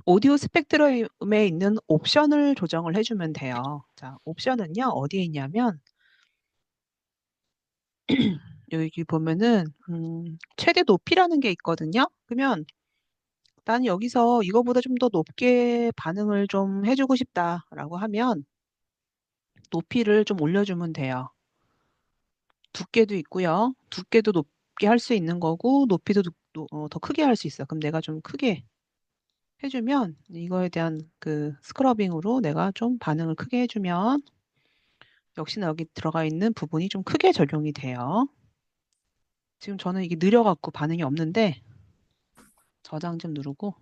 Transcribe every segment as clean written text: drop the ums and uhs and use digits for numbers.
오디오 스펙트럼에 있는 옵션을 조정을 해주면 돼요. 자, 옵션은요, 어디에 있냐면, 여기 보면은, 최대 높이라는 게 있거든요. 그러면 나는 여기서 이거보다 좀 더 높게 반응을 좀 해주고 싶다라고 하면, 높이를 좀 올려주면 돼요. 두께도 있고요. 두께도 높게 할 수 있는 거고, 높이도 더 크게 할 수 있어. 그럼 내가 좀 크게 해주면, 이거에 대한 그 스크러빙으로 내가 좀 반응을 크게 해주면, 역시나 여기 들어가 있는 부분이 좀 크게 적용이 돼요. 지금 저는 이게 느려갖고 반응이 없는데 저장 좀 누르고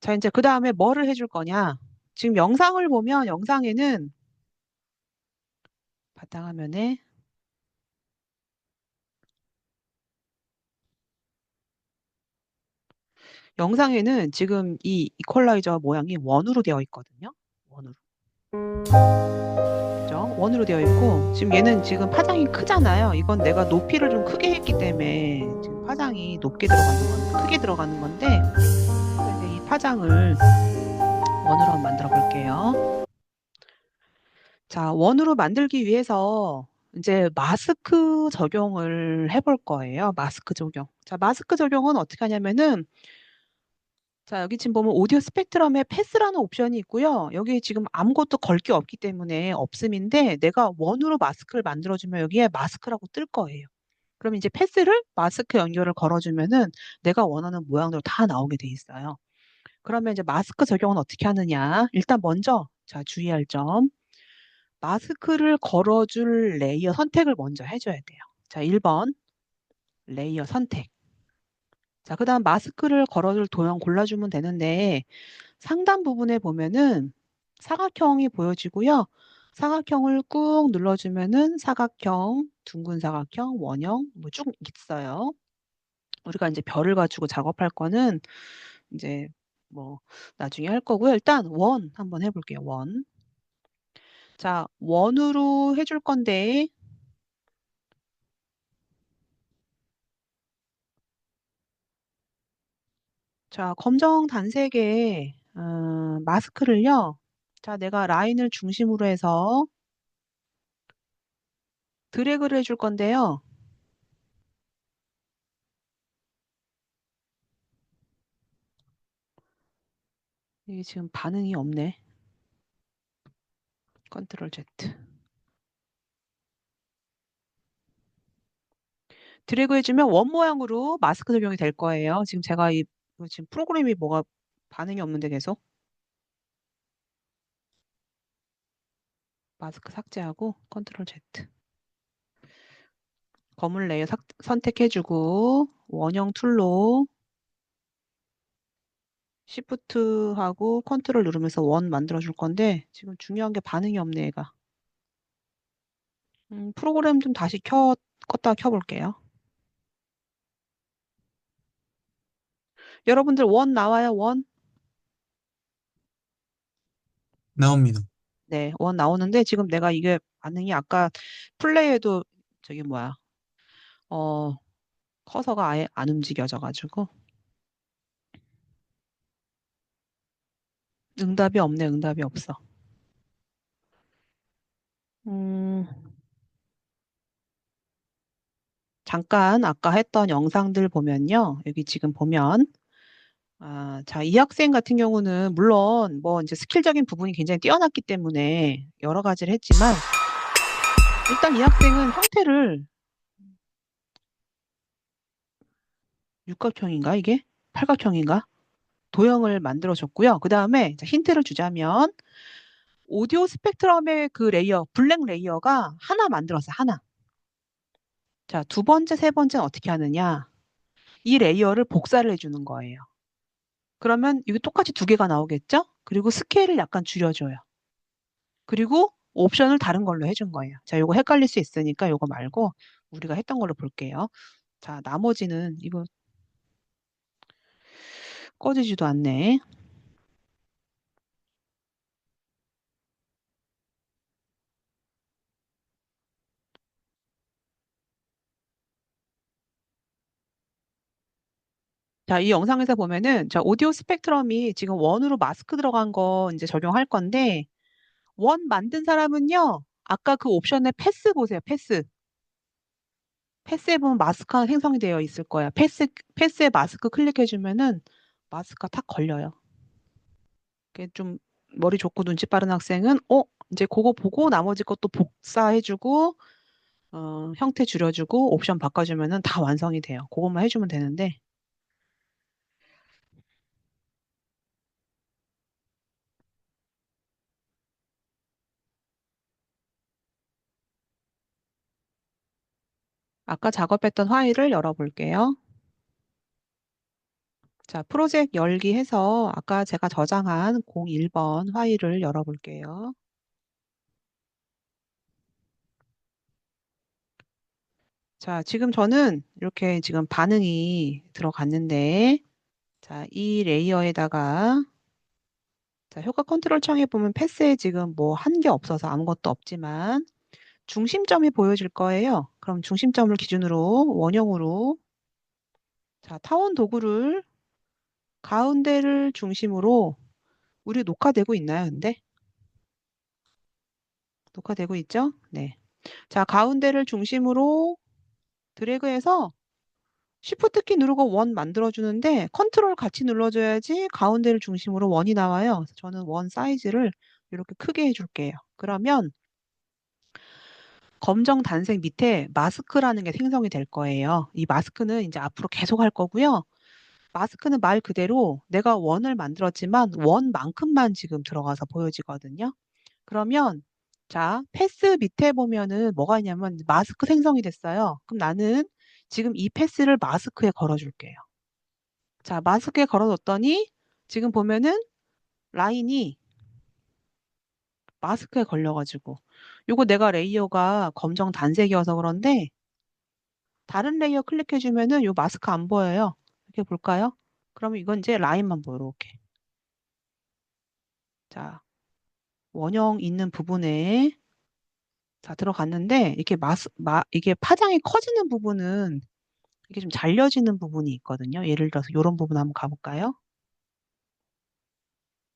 자 이제 그 다음에 뭐를 해줄 거냐 지금 영상을 보면 영상에는 바탕화면에 영상에는 지금 이 이퀄라이저 모양이 원으로 되어 있거든요. 원으로. 그죠? 원으로 되어 있고 지금 얘는 지금 파장이 크잖아요. 이건 내가 높이를 좀 크게 했기 때문에 지금 파장이 높게 들어가는 건 크게 들어가는 건데 그래서 이제 이 파장을 원으로 한번 만들어 볼게요. 자, 원으로 만들기 위해서 이제 마스크 적용을 해볼 거예요. 마스크 적용. 자, 마스크 적용은 어떻게 하냐면은, 자, 여기 지금 보면 오디오 스펙트럼에 패스라는 옵션이 있고요. 여기 지금 아무것도 걸 게 없기 때문에 없음인데, 내가 원으로 마스크를 만들어주면 여기에 마스크라고 뜰 거예요. 그럼 이제 패스를 마스크 연결을 걸어주면은 내가 원하는 모양대로 다 나오게 돼 있어요. 그러면 이제 마스크 적용은 어떻게 하느냐? 일단 먼저, 자, 주의할 점. 마스크를 걸어줄 레이어 선택을 먼저 해줘야 돼요. 자, 1번 레이어 선택. 자, 그 다음 마스크를 걸어줄 도형 골라주면 되는데 상단 부분에 보면은 사각형이 보여지고요. 사각형을 꾹 눌러주면은 사각형, 둥근 사각형, 원형 뭐 쭉 있어요. 우리가 이제 별을 가지고 작업할 거는 이제 뭐 나중에 할 거고요. 일단 원 한번 해볼게요. 원. 자, 원으로 해줄 건데 자, 검정 단색의 마스크를요. 자, 내가 라인을 중심으로 해서 드래그를 해줄 건데요. 이게 지금 반응이 없네. 컨트롤 Z. 드래그 해주면 원 모양으로 마스크 적용이 될 거예요. 지금 제가 이거 지금 프로그램이 뭐가 반응이 없는데 계속 마스크 삭제하고 컨트롤 Z. 검은 레이어 선택해주고 원형 툴로 시프트하고 컨트롤 누르면서 원 만들어 줄 건데 지금 중요한 게 반응이 없네 얘가. 프로그램 좀 다시 껐다 켜볼게요. 여러분들 원 나와요, 원? 나옵니다. 네, 원 나오는데 지금 내가 이게 반응이 아까 플레이에도 저기 뭐야, 어, 커서가 아예 안 움직여져가지고 응답이 없네, 응답이 없어. 음, 잠깐 아까 했던 영상들 보면요. 여기 지금 보면 자, 이 학생 같은 경우는 물론 뭐 이제 스킬적인 부분이 굉장히 뛰어났기 때문에 여러 가지를 했지만 일단 이 학생은 형태를 육각형인가 이게? 팔각형인가? 도형을 만들어줬고요. 그 다음에 힌트를 주자면 오디오 스펙트럼의 그 레이어, 블랙 레이어가 하나 만들었어요. 하나. 자, 두 번째, 세 번째는 어떻게 하느냐? 이 레이어를 복사를 해주는 거예요. 그러면 이게 똑같이 두 개가 나오겠죠? 그리고 스케일을 약간 줄여줘요. 그리고 옵션을 다른 걸로 해준 거예요. 자, 요거 헷갈릴 수 있으니까 요거 말고 우리가 했던 걸로 볼게요. 자, 나머지는 이거 꺼지지도 않네. 자, 이 영상에서 보면은, 자, 오디오 스펙트럼이 지금 원으로 마스크 들어간 거 이제 적용할 건데, 원 만든 사람은요, 아까 그 옵션에 패스 보세요, 패스. 패스에 보면 마스크가 생성이 되어 있을 거야. 패스에 마스크 클릭해주면은 마스크가 탁 걸려요. 그게 좀 머리 좋고 눈치 빠른 학생은, 이제 그거 보고 나머지 것도 복사해주고, 형태 줄여주고, 옵션 바꿔주면은 다 완성이 돼요. 그것만 해주면 되는데, 아까 작업했던 파일을 열어볼게요. 자, 프로젝트 열기 해서 아까 제가 저장한 01번 파일을 열어볼게요. 자, 지금 저는 이렇게 지금 반응이 들어갔는데, 자, 이 레이어에다가, 자, 효과 컨트롤 창에 보면 패스에 지금 뭐 한 게 없어서 아무것도 없지만, 중심점이 보여질 거예요. 그럼 중심점을 기준으로 원형으로, 자, 타원 도구를 가운데를 중심으로, 우리 녹화되고 있나요, 근데? 녹화되고 있죠? 네. 자, 가운데를 중심으로 드래그해서 Shift 키 누르고 원 만들어주는데 컨트롤 같이 눌러줘야지 가운데를 중심으로 원이 나와요. 그래서 저는 원 사이즈를 이렇게 크게 해줄게요. 그러면 검정 단색 밑에 마스크라는 게 생성이 될 거예요. 이 마스크는 이제 앞으로 계속 할 거고요. 마스크는 말 그대로 내가 원을 만들었지만 원만큼만 지금 들어가서 보여지거든요. 그러면 자, 패스 밑에 보면은 뭐가 있냐면 마스크 생성이 됐어요. 그럼 나는 지금 이 패스를 마스크에 걸어줄게요. 자, 마스크에 걸어뒀더니 지금 보면은 라인이 마스크에 걸려가지고 요거 내가 레이어가 검정 단색이어서 그런데 다른 레이어 클릭해주면은 요 마스크 안 보여요. 이렇게 볼까요? 그러면 이건 이제 라인만 보여, 이렇게. 자, 원형 있는 부분에 자, 들어갔는데 이게 이게 파장이 커지는 부분은 이게 좀 잘려지는 부분이 있거든요. 예를 들어서 이런 부분 한번 가볼까요?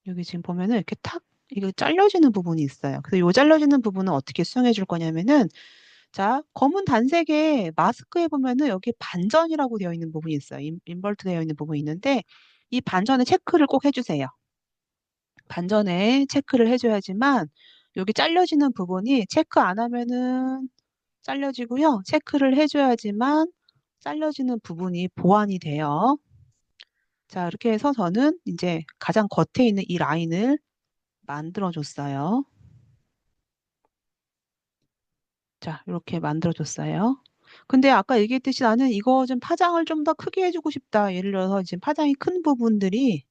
여기 지금 보면은 이렇게 탁 이게 잘려지는 부분이 있어요. 그래서 이 잘려지는 부분은 어떻게 수정해 줄 거냐면은 자, 검은 단색에 마스크에 보면은 여기 반전이라고 되어 있는 부분이 있어요. 인버트 되어 있는 부분이 있는데 이 반전에 체크를 꼭 해주세요. 반전에 체크를 해줘야지만 여기 잘려지는 부분이 체크 안 하면은 잘려지고요. 체크를 해줘야지만 잘려지는 부분이 보완이 돼요. 자, 이렇게 해서 저는 이제 가장 겉에 있는 이 라인을 만들어줬어요. 자, 이렇게 만들어줬어요. 근데 아까 얘기했듯이 나는 이거 좀 파장을 좀 더 크게 해주고 싶다. 예를 들어서 지금 파장이 큰 부분들이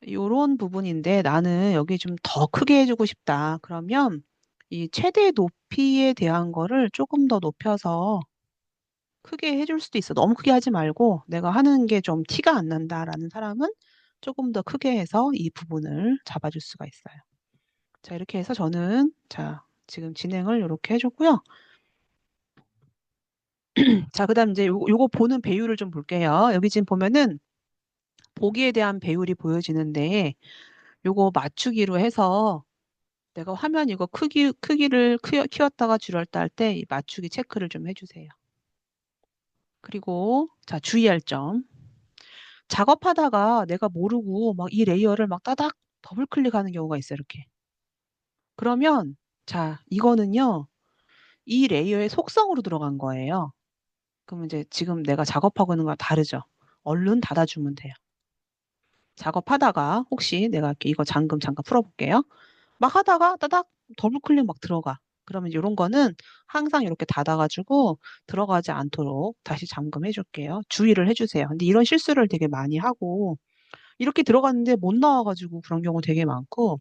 이런 부분인데 나는 여기 좀 더 크게 해주고 싶다. 그러면 이 최대 높이에 대한 거를 조금 더 높여서 크게 해줄 수도 있어. 너무 크게 하지 말고 내가 하는 게 좀 티가 안 난다라는 사람은 조금 더 크게 해서 이 부분을 잡아줄 수가 있어요. 자, 이렇게 해서 저는 자, 지금 진행을 이렇게 해줬고요. 자, 그다음 이제 요거 보는 배율을 좀 볼게요. 여기 지금 보면은 보기에 대한 배율이 보여지는데 요거 맞추기로 해서 내가 화면 이거 크기를 키웠다가 줄였다 할 때 이 맞추기 체크를 좀 해주세요. 그리고 자, 주의할 점. 작업하다가 내가 모르고 막 이 레이어를 막 따닥 더블 클릭하는 경우가 있어요, 이렇게. 그러면 자, 이거는요. 이 레이어의 속성으로 들어간 거예요. 그럼 이제 지금 내가 작업하고 있는 거랑 다르죠. 얼른 닫아주면 돼요. 작업하다가 혹시 내가 이렇게 이거 잠깐 풀어볼게요. 막 하다가 따닥 더블 클릭 막 들어가. 그러면 이런 거는 항상 이렇게 닫아가지고 들어가지 않도록 다시 잠금해 줄게요. 주의를 해주세요. 근데 이런 실수를 되게 많이 하고 이렇게 들어갔는데 못 나와가지고 그런 경우 되게 많고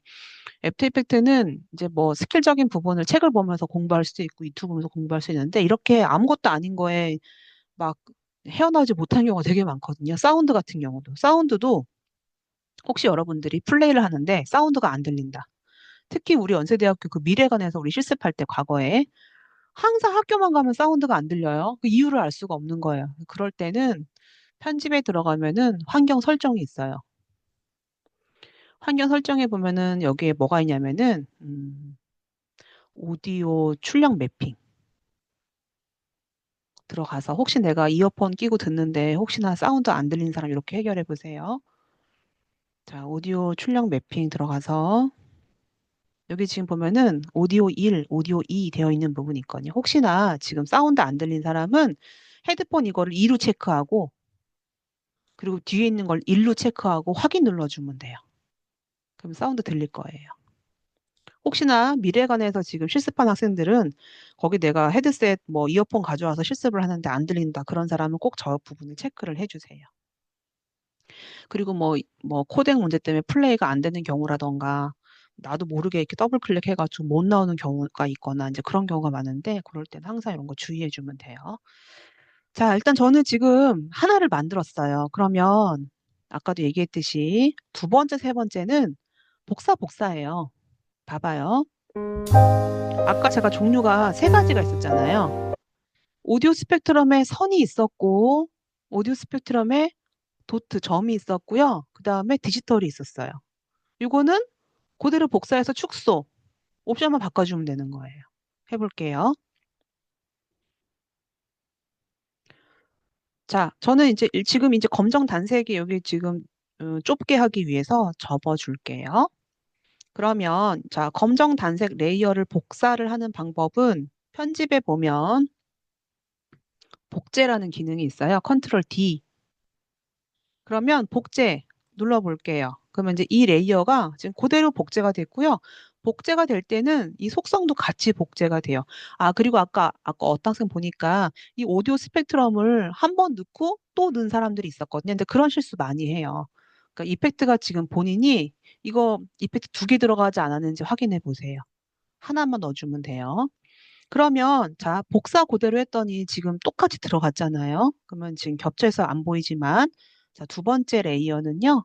애프터 이펙트는 이제 뭐 스킬적인 부분을 책을 보면서 공부할 수도 있고 유튜브 보면서 공부할 수 있는데 이렇게 아무것도 아닌 거에 막 헤어나오지 못한 경우가 되게 많거든요. 사운드 같은 경우도. 사운드도 혹시 여러분들이 플레이를 하는데 사운드가 안 들린다. 특히 우리 연세대학교 그 미래관에서 우리 실습할 때 과거에 항상 학교만 가면 사운드가 안 들려요. 그 이유를 알 수가 없는 거예요. 그럴 때는 편집에 들어가면은 환경 설정이 있어요. 환경 설정해 보면은 여기에 뭐가 있냐면은 오디오 출력 매핑 들어가서 혹시 내가 이어폰 끼고 듣는데 혹시나 사운드 안 들리는 사람 이렇게 해결해 보세요. 자, 오디오 출력 매핑 들어가서 여기 지금 보면은 오디오 1, 오디오 2 되어 있는 부분이 있거든요. 혹시나 지금 사운드 안 들린 사람은 헤드폰 이거를 2로 체크하고 그리고 뒤에 있는 걸 1로 체크하고 확인 눌러주면 돼요. 그럼 사운드 들릴 거예요. 혹시나 미래관에서 지금 실습한 학생들은 거기 내가 헤드셋 뭐 이어폰 가져와서 실습을 하는데 안 들린다. 그런 사람은 꼭 저 부분을 체크를 해주세요. 그리고 뭐 코덱 문제 때문에 플레이가 안 되는 경우라던가 나도 모르게 이렇게 더블 클릭해가지고 못 나오는 경우가 있거나 이제 그런 경우가 많은데 그럴 때는 항상 이런 거 주의해 주면 돼요. 자, 일단 저는 지금 하나를 만들었어요. 그러면 아까도 얘기했듯이 두 번째, 세 번째는 복사예요. 봐봐요. 아까 제가 종류가 세 가지가 있었잖아요. 오디오 스펙트럼에 선이 있었고, 오디오 스펙트럼에 도트, 점이 있었고요. 그 다음에 디지털이 있었어요. 이거는 그대로 복사해서 축소, 옵션만 바꿔주면 되는 거예요. 해볼게요. 자, 저는 이제 지금 이제 검정 단색이 여기 지금 좁게 하기 위해서 접어줄게요. 그러면 자, 검정 단색 레이어를 복사를 하는 방법은 편집에 보면 복제라는 기능이 있어요. 컨트롤 D. 그러면 복제 눌러볼게요. 그러면 이제 이 레이어가 지금 그대로 복제가 됐고요. 복제가 될 때는 이 속성도 같이 복제가 돼요. 아, 그리고 아까 어떤 학생 보니까 이 오디오 스펙트럼을 한 번 넣고 또 넣은 사람들이 있었거든요. 근데 그런 실수 많이 해요. 그러니까 이펙트가 지금 본인이 이거 이펙트 두 개 들어가지 않았는지 확인해 보세요. 하나만 넣어주면 돼요. 그러면 자, 복사 그대로 했더니 지금 똑같이 들어갔잖아요. 그러면 지금 겹쳐서 안 보이지만 자, 두 번째 레이어는요.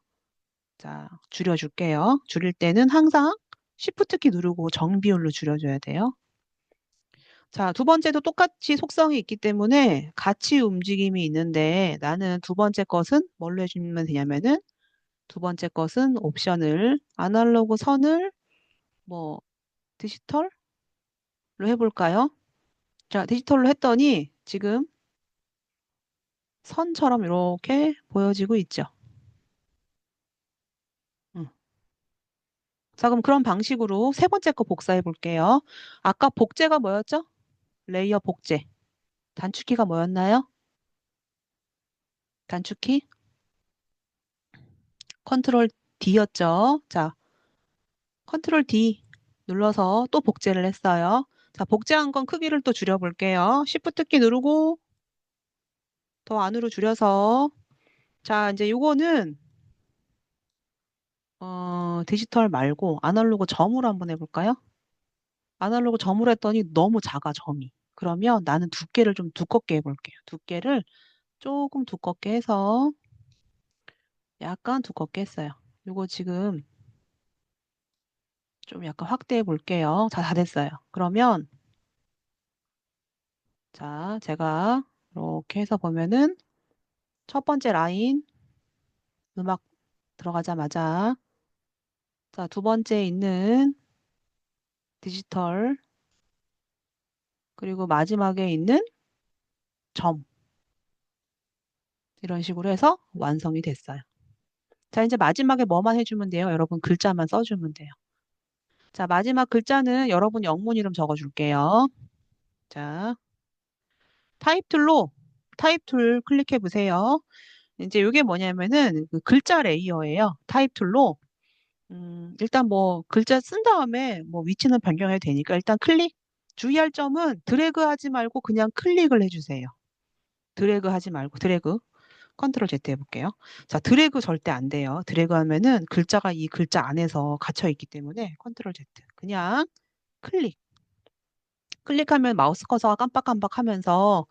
자, 줄여줄게요. 줄일 때는 항상 Shift 키 누르고 정비율로 줄여줘야 돼요. 자, 두 번째도 똑같이 속성이 있기 때문에 같이 움직임이 있는데 나는 두 번째 것은 뭘로 해주면 되냐면은 두 번째 것은 옵션을 아날로그 선을 뭐 디지털로 해볼까요? 자, 디지털로 했더니 지금 선처럼 이렇게 보여지고 있죠. 음. 자, 그럼 그런 방식으로 세 번째 거 복사해 볼게요. 아까 복제가 뭐였죠? 레이어 복제. 단축키가 뭐였나요? 단축키? 컨트롤 D였죠. 자, 컨트롤 D 눌러서 또 복제를 했어요. 자, 복제한 건 크기를 또 줄여볼게요. Shift 키 누르고 더 안으로 줄여서 자, 이제 요거는 디지털 말고 아날로그 점으로 한번 해볼까요? 아날로그 점으로 했더니 너무 작아, 점이. 그러면 나는 두께를 좀 두껍게 해볼게요. 두께를 조금 두껍게 해서 약간 두껍게 했어요. 이거 지금 좀 약간 확대해 볼게요. 자, 다 됐어요. 그러면 자, 제가 이렇게 해서 보면은 첫 번째 라인 음악 들어가자마자 자, 두 번째 있는 디지털 그리고 마지막에 있는 점 이런 식으로 해서 완성이 됐어요. 자, 이제 마지막에 뭐만 해주면 돼요? 여러분 글자만 써주면 돼요. 자, 마지막 글자는 여러분 영문 이름 적어줄게요. 자, 타입 툴 클릭해 보세요. 이제 이게 뭐냐면은 그 글자 레이어예요. 타입 툴로 일단 뭐 글자 쓴 다음에 뭐 위치는 변경해도 되니까 일단 클릭. 주의할 점은 드래그 하지 말고 그냥 클릭을 해주세요. 드래그 하지 말고 드래그. 컨트롤 Z 해볼게요. 자, 드래그 절대 안 돼요. 드래그 하면은 글자가 이 글자 안에서 갇혀 있기 때문에 컨트롤 Z. 그냥 클릭. 클릭하면 마우스 커서가 깜빡깜빡 하면서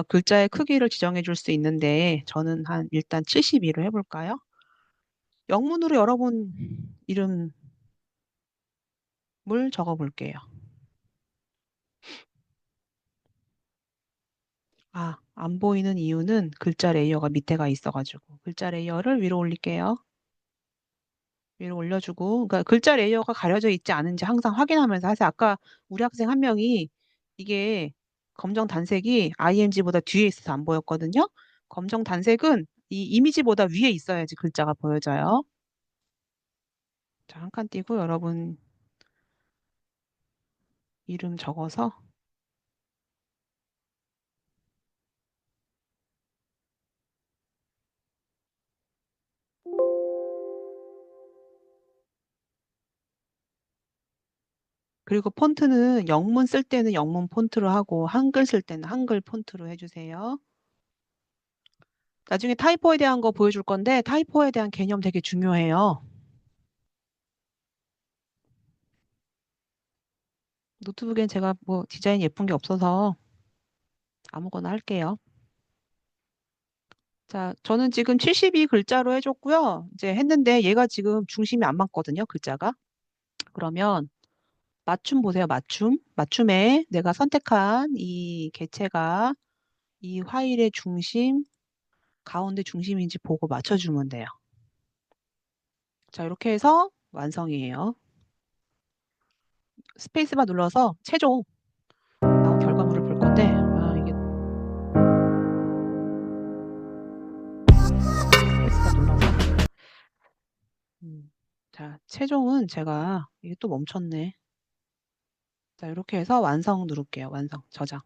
글자의 크기를 지정해 줄 수 있는데 저는 한 일단 72로 해볼까요? 영문으로 여러분 이름을 적어 볼게요. 안 보이는 이유는 글자 레이어가 밑에가 있어가지고. 글자 레이어를 위로 올릴게요. 위로 올려주고, 그러니까 글자 레이어가 가려져 있지 않은지 항상 확인하면서 하세요. 아까 우리 학생 한 명이 이게 검정 단색이 IMG보다 뒤에 있어서 안 보였거든요. 검정 단색은 이 이미지보다 위에 있어야지 글자가 보여져요. 자, 한 칸 띄고 여러분 이름 적어서 그리고 폰트는 영문 쓸 때는 영문 폰트로 하고 한글 쓸 때는 한글 폰트로 해주세요. 나중에 타이포에 대한 거 보여줄 건데 타이포에 대한 개념 되게 중요해요. 노트북엔 제가 뭐 디자인 예쁜 게 없어서 아무거나 할게요. 자, 저는 지금 72 글자로 해줬고요. 이제 했는데 얘가 지금 중심이 안 맞거든요, 글자가. 그러면 맞춤 보세요, 맞춤. 맞춤에 내가 선택한 이 개체가 이 화일의 중심, 가운데 중심인지 보고 맞춰주면 돼요. 자, 이렇게 해서 완성이에요. 스페이스바 눌러서 최종 나온 결과물을 볼 건데, 이게 스페이스바 눌러서. 자, 최종은 제가, 이게 또 멈췄네. 자, 이렇게 해서 완성 누를게요. 완성, 저장.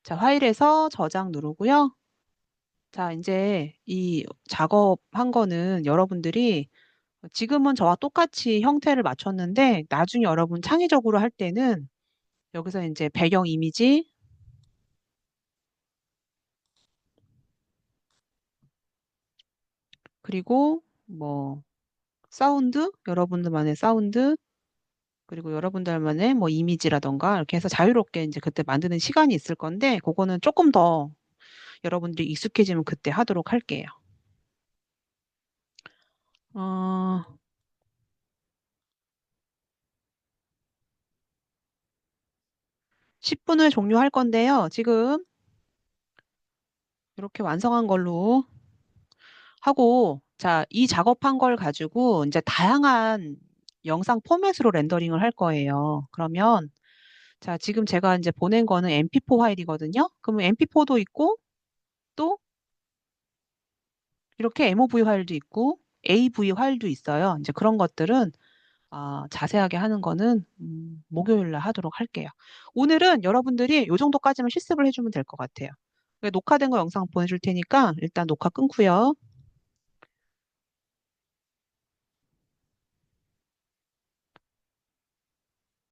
자, 파일에서 저장 누르고요. 자, 이제 이 작업한 거는 여러분들이 지금은 저와 똑같이 형태를 맞췄는데 나중에 여러분 창의적으로 할 때는 여기서 이제 배경 이미지 그리고 뭐 사운드, 여러분들만의 사운드 그리고 여러분들만의 뭐 이미지라던가 이렇게 해서 자유롭게 이제 그때 만드는 시간이 있을 건데 그거는 조금 더 여러분들이 익숙해지면 그때 하도록 할게요. 어, 10분 후에 종료할 건데요. 지금 이렇게 완성한 걸로 하고, 자, 이 작업한 걸 가지고 이제 다양한 영상 포맷으로 렌더링을 할 거예요. 그러면, 자, 지금 제가 이제 보낸 거는 MP4 파일이거든요. 그러면 MP4도 있고, 또 이렇게 MOV 파일도 있고, AV 파일도 있어요. 이제 그런 것들은 자세하게 하는 거는 목요일 날 하도록 할게요. 오늘은 여러분들이 이 정도까지만 실습을 해주면 될 것 같아요. 녹화된 거 영상 보내줄 테니까 일단 녹화 끊고요.